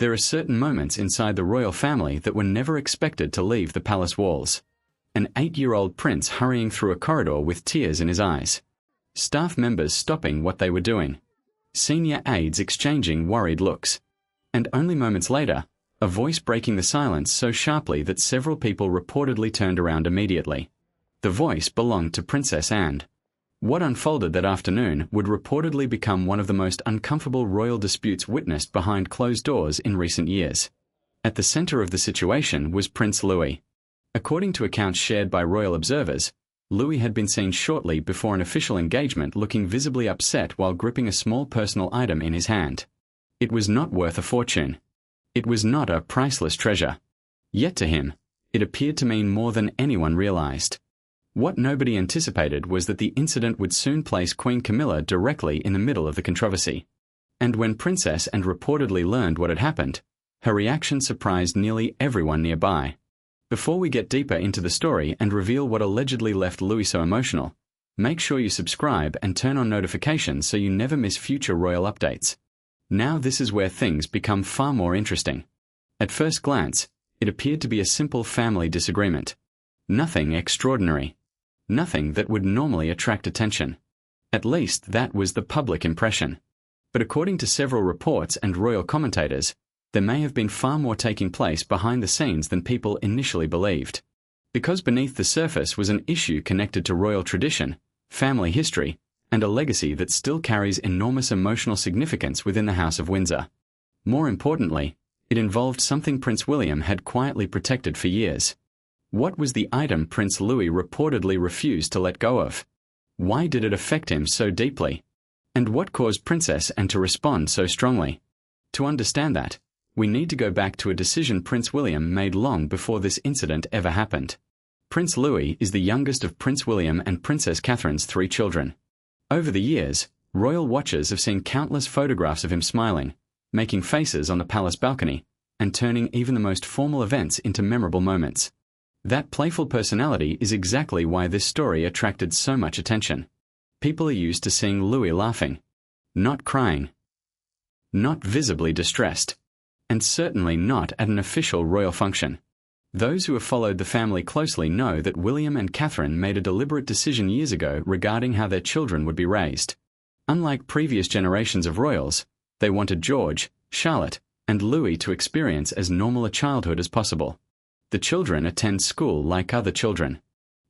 There are certain moments inside the royal family that were never expected to leave the palace walls. An 8-year-old prince hurrying through a corridor with tears in his eyes. Staff members stopping what they were doing. Senior aides exchanging worried looks. And only moments later, a voice breaking the silence so sharply that several people reportedly turned around immediately. The voice belonged to Princess Anne. What unfolded that afternoon would reportedly become one of the most uncomfortable royal disputes witnessed behind closed doors in recent years. At the center of the situation was Prince Louis. According to accounts shared by royal observers, Louis had been seen shortly before an official engagement looking visibly upset while gripping a small personal item in his hand. It was not worth a fortune. It was not a priceless treasure. Yet to him, it appeared to mean more than anyone realized. What nobody anticipated was that the incident would soon place Queen Camilla directly in the middle of the controversy. And when Princess Anne reportedly learned what had happened, her reaction surprised nearly everyone nearby. Before we get deeper into the story and reveal what allegedly left Louis so emotional, make sure you subscribe and turn on notifications so you never miss future royal updates. Now this is where things become far more interesting. At first glance, it appeared to be a simple family disagreement. Nothing extraordinary. Nothing that would normally attract attention. At least that was the public impression. But according to several reports and royal commentators, there may have been far more taking place behind the scenes than people initially believed. Because beneath the surface was an issue connected to royal tradition, family history, and a legacy that still carries enormous emotional significance within the House of Windsor. More importantly, it involved something Prince William had quietly protected for years. What was the item Prince Louis reportedly refused to let go of? Why did it affect him so deeply? And what caused Princess Anne to respond so strongly? To understand that, we need to go back to a decision Prince William made long before this incident ever happened. Prince Louis is the youngest of Prince William and Princess Catherine's 3 children. Over the years, royal watchers have seen countless photographs of him smiling, making faces on the palace balcony, and turning even the most formal events into memorable moments. That playful personality is exactly why this story attracted so much attention. People are used to seeing Louis laughing, not crying, not visibly distressed, and certainly not at an official royal function. Those who have followed the family closely know that William and Catherine made a deliberate decision years ago regarding how their children would be raised. Unlike previous generations of royals, they wanted George, Charlotte, and Louis to experience as normal a childhood as possible. The children attend school like other children.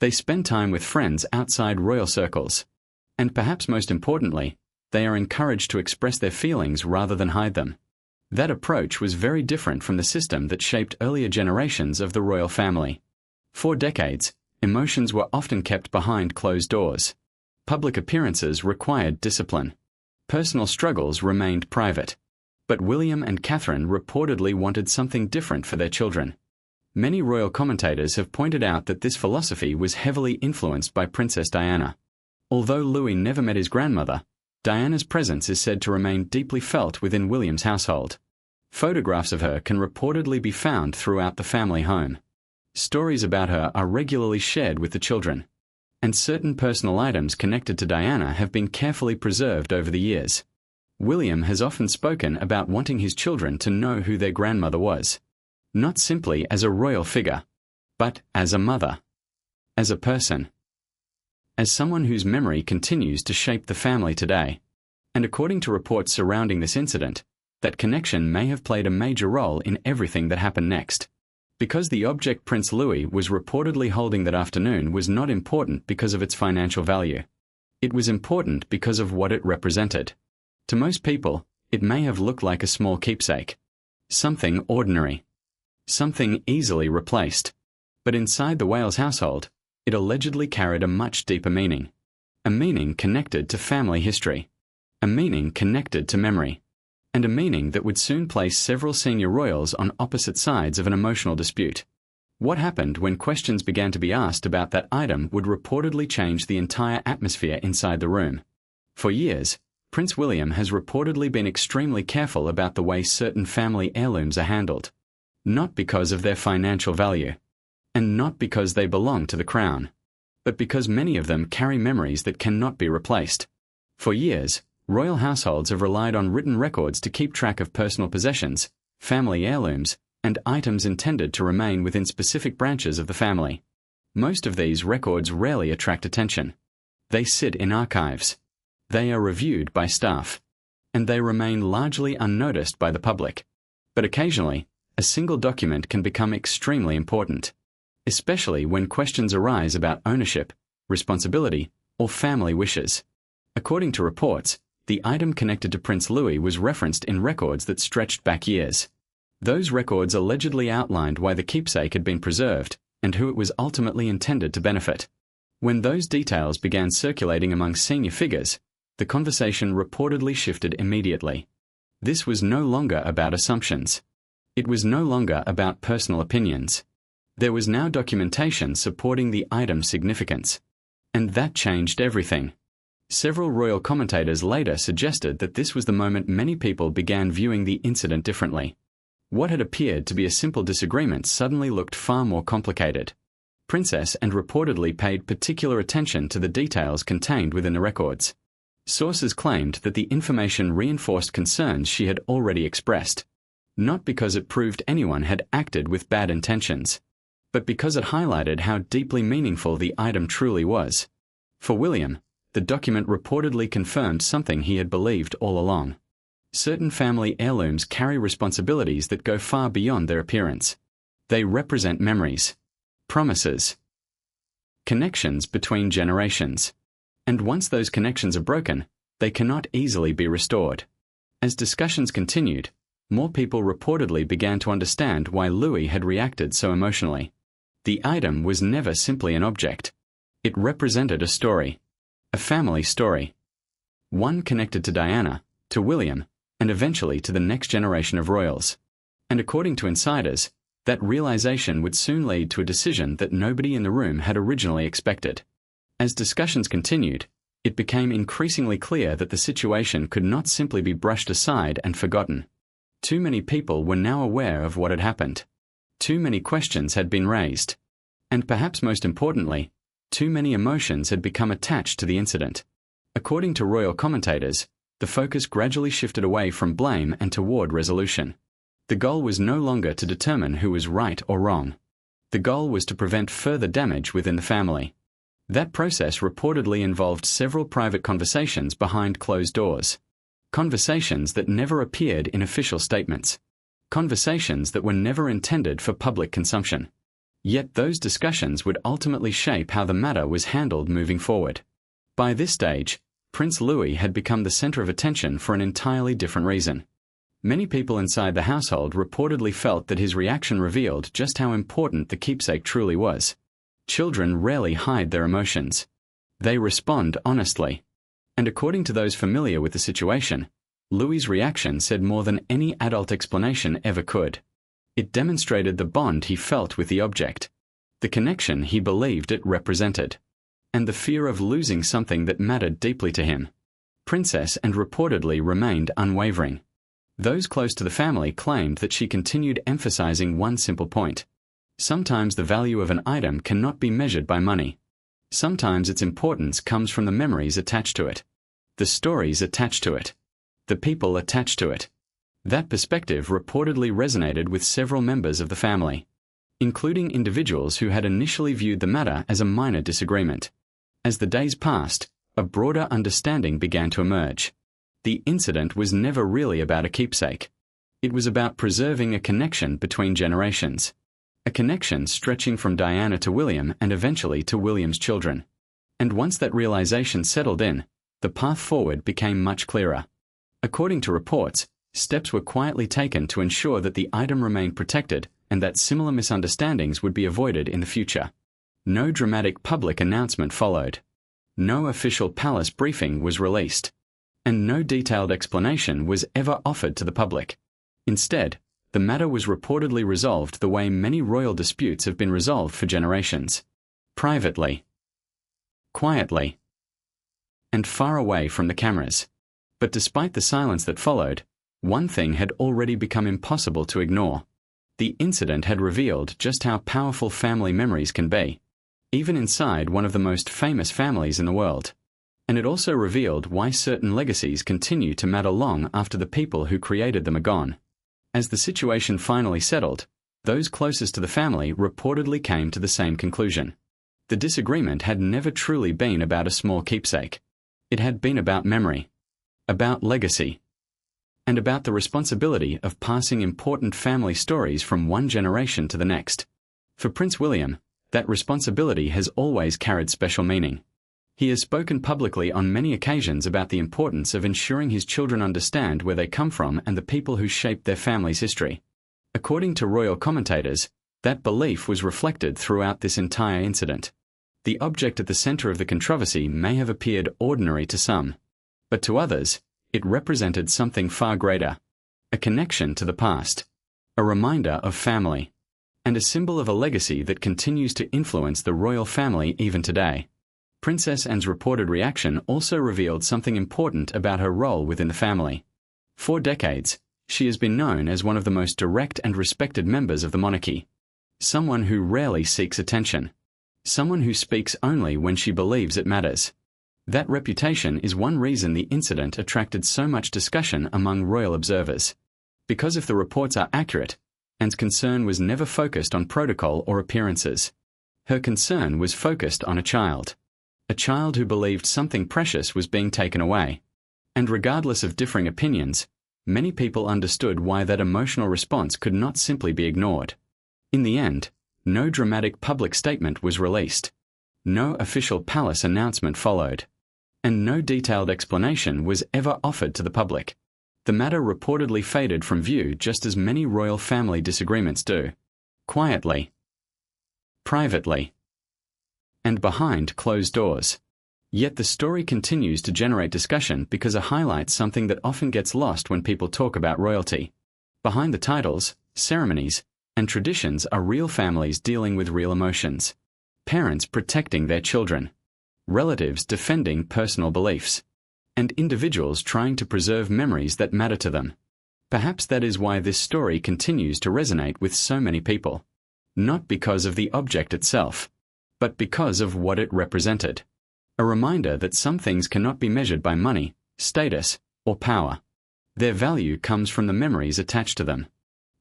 They spend time with friends outside royal circles. And perhaps most importantly, they are encouraged to express their feelings rather than hide them. That approach was very different from the system that shaped earlier generations of the royal family. For decades, emotions were often kept behind closed doors. Public appearances required discipline. Personal struggles remained private. But William and Catherine reportedly wanted something different for their children. Many royal commentators have pointed out that this philosophy was heavily influenced by Princess Diana. Although Louis never met his grandmother, Diana's presence is said to remain deeply felt within William's household. Photographs of her can reportedly be found throughout the family home. Stories about her are regularly shared with the children. And certain personal items connected to Diana have been carefully preserved over the years. William has often spoken about wanting his children to know who their grandmother was. Not simply as a royal figure, but as a mother, as a person, as someone whose memory continues to shape the family today. And according to reports surrounding this incident, that connection may have played a major role in everything that happened next. Because the object Prince Louis was reportedly holding that afternoon was not important because of its financial value. It was important because of what it represented. To most people, it may have looked like a small keepsake. Something ordinary. Something easily replaced. But inside the Wales household, it allegedly carried a much deeper meaning. A meaning connected to family history. A meaning connected to memory. And a meaning that would soon place several senior royals on opposite sides of an emotional dispute. What happened when questions began to be asked about that item would reportedly change the entire atmosphere inside the room. For years, Prince William has reportedly been extremely careful about the way certain family heirlooms are handled. Not because of their financial value, and not because they belong to the crown, but because many of them carry memories that cannot be replaced. For years, royal households have relied on written records to keep track of personal possessions, family heirlooms, and items intended to remain within specific branches of the family. Most of these records rarely attract attention. They sit in archives. They are reviewed by staff. And they remain largely unnoticed by the public. But occasionally, a single document can become extremely important, especially when questions arise about ownership, responsibility, or family wishes. According to reports, the item connected to Prince Louis was referenced in records that stretched back years. Those records allegedly outlined why the keepsake had been preserved and who it was ultimately intended to benefit. When those details began circulating among senior figures, the conversation reportedly shifted immediately. This was no longer about assumptions. It was no longer about personal opinions. There was now documentation supporting the item's significance. And that changed everything. Several royal commentators later suggested that this was the moment many people began viewing the incident differently. What had appeared to be a simple disagreement suddenly looked far more complicated. Princess and reportedly paid particular attention to the details contained within the records. Sources claimed that the information reinforced concerns she had already expressed, not because it proved anyone had acted with bad intentions, but because it highlighted how deeply meaningful the item truly was. For William, the document reportedly confirmed something he had believed all along. Certain family heirlooms carry responsibilities that go far beyond their appearance. They represent memories, promises, connections between generations. And once those connections are broken, they cannot easily be restored. As discussions continued, more people reportedly began to understand why Louis had reacted so emotionally. The item was never simply an object. It represented a story, a family story. One connected to Diana, to William, and eventually to the next generation of royals. And according to insiders, that realization would soon lead to a decision that nobody in the room had originally expected. As discussions continued, it became increasingly clear that the situation could not simply be brushed aside and forgotten. Too many people were now aware of what had happened. Too many questions had been raised. And perhaps most importantly, too many emotions had become attached to the incident. According to royal commentators, the focus gradually shifted away from blame and toward resolution. The goal was no longer to determine who was right or wrong. The goal was to prevent further damage within the family. That process reportedly involved several private conversations behind closed doors. Conversations that never appeared in official statements. Conversations that were never intended for public consumption. Yet those discussions would ultimately shape how the matter was handled moving forward. By this stage, Prince Louis had become the center of attention for an entirely different reason. Many people inside the household reportedly felt that his reaction revealed just how important the keepsake truly was. Children rarely hide their emotions. They respond honestly. And according to those familiar with the situation, Louis's reaction said more than any adult explanation ever could. It demonstrated the bond he felt with the object, the connection he believed it represented, and the fear of losing something that mattered deeply to him. Princess and reportedly remained unwavering. Those close to the family claimed that she continued emphasizing one simple point. Sometimes the value of an item cannot be measured by money. Sometimes its importance comes from the memories attached to it, the stories attached to it, the people attached to it. That perspective reportedly resonated with several members of the family, including individuals who had initially viewed the matter as a minor disagreement. As the days passed, a broader understanding began to emerge. The incident was never really about a keepsake. It was about preserving a connection between generations. A connection stretching from Diana to William and eventually to William's children. And once that realization settled in, the path forward became much clearer. According to reports, steps were quietly taken to ensure that the item remained protected and that similar misunderstandings would be avoided in the future. No dramatic public announcement followed. No official palace briefing was released. And no detailed explanation was ever offered to the public. Instead, the matter was reportedly resolved the way many royal disputes have been resolved for generations. Privately. Quietly. And far away from the cameras. But despite the silence that followed, one thing had already become impossible to ignore. The incident had revealed just how powerful family memories can be, even inside one of the most famous families in the world. And it also revealed why certain legacies continue to matter long after the people who created them are gone. As the situation finally settled, those closest to the family reportedly came to the same conclusion. The disagreement had never truly been about a small keepsake. It had been about memory, about legacy, and about the responsibility of passing important family stories from one generation to the next. For Prince William, that responsibility has always carried special meaning. He has spoken publicly on many occasions about the importance of ensuring his children understand where they come from and the people who shaped their family's history. According to royal commentators, that belief was reflected throughout this entire incident. The object at the center of the controversy may have appeared ordinary to some, but to others, it represented something far greater: a connection to the past, a reminder of family, and a symbol of a legacy that continues to influence the royal family even today. Princess Anne's reported reaction also revealed something important about her role within the family. For decades, she has been known as one of the most direct and respected members of the monarchy. Someone who rarely seeks attention. Someone who speaks only when she believes it matters. That reputation is one reason the incident attracted so much discussion among royal observers. Because if the reports are accurate, Anne's concern was never focused on protocol or appearances. Her concern was focused on a child who believed something precious was being taken away. And regardless of differing opinions, many people understood why that emotional response could not simply be ignored. In the end, no dramatic public statement was released. No official palace announcement followed. And no detailed explanation was ever offered to the public. The matter reportedly faded from view just as many royal family disagreements do. Quietly, privately, and behind closed doors. Yet the story continues to generate discussion because it highlights something that often gets lost when people talk about royalty. Behind the titles, ceremonies, and traditions are real families dealing with real emotions. Parents protecting their children, relatives defending personal beliefs, and individuals trying to preserve memories that matter to them. Perhaps that is why this story continues to resonate with so many people. Not because of the object itself, but because of what it represented. A reminder that some things cannot be measured by money, status, or power. Their value comes from the memories attached to them.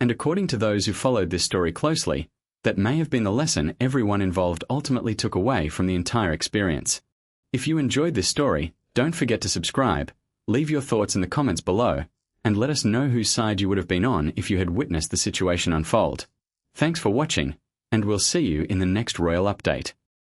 And according to those who followed this story closely, that may have been the lesson everyone involved ultimately took away from the entire experience. If you enjoyed this story, don't forget to subscribe, leave your thoughts in the comments below, and let us know whose side you would have been on if you had witnessed the situation unfold. Thanks for watching, and we'll see you in the next Royal Update.